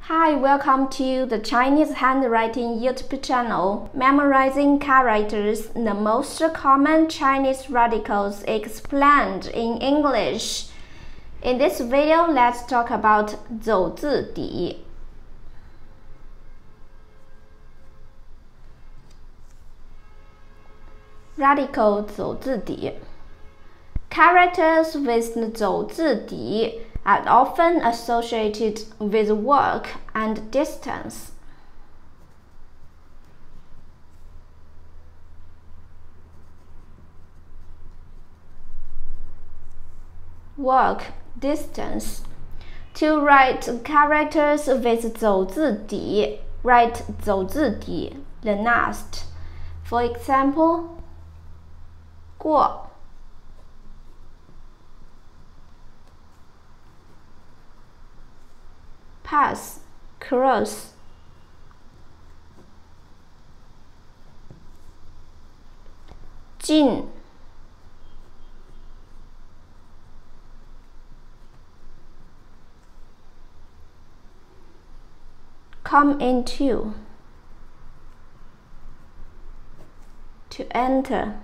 Hi, welcome to the Chinese Handwriting YouTube channel, memorizing characters, the most common Chinese radicals explained in English. In this video, let's talk about 走字底. Radical 走字底. Characters with 走字底 are often associated with work and distance. Work, distance. To write characters with 走字底, write 走字底, the last. For example, 过 pass, cross. 进 come into, to enter.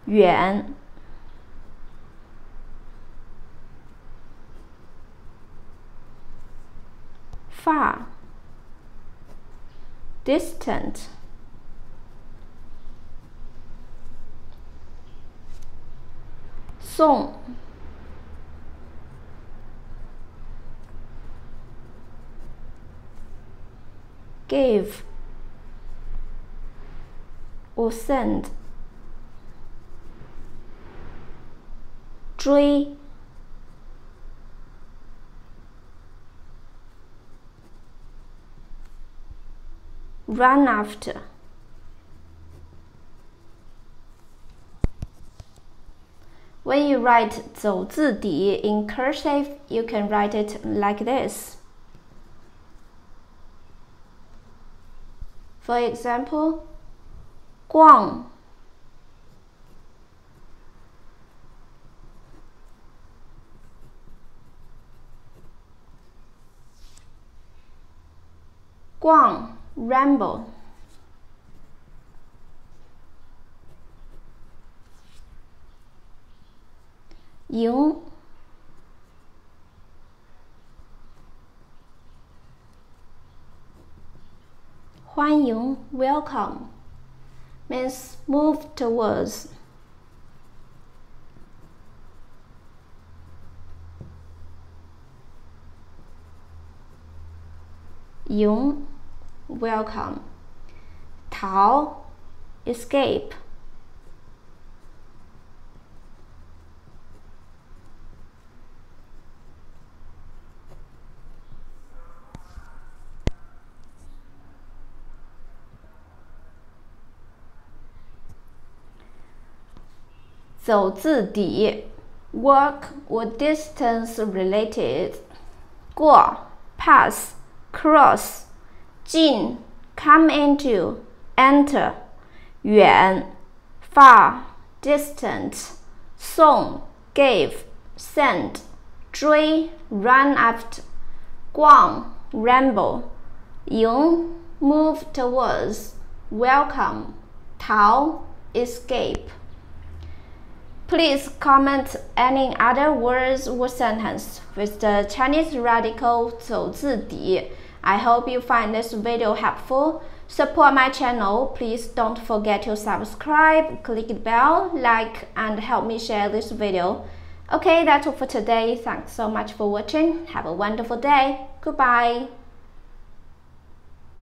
远 far, distant. 送 give or send. 追 run after. When you write 走字底 in cursive, you can write it like this. For example, 逛 逛 ramble. 迎 欢迎 welcome means move towards. 迎 welcome. 逃 escape. 走字底 work or distance related. 过 pass, cross. 进 come into, enter. 远 far, distant. 送 give, send. 追 run after. 逛 ramble. 迎 move towards. Welcome 逃 escape. Please comment any other words or sentence with the Chinese radical 走字底. I hope you find this video helpful. Support my channel. Please don't forget to subscribe, click the bell, like, and help me share this video. Okay, that's all for today. Thanks so much for watching. Have a wonderful day. Goodbye.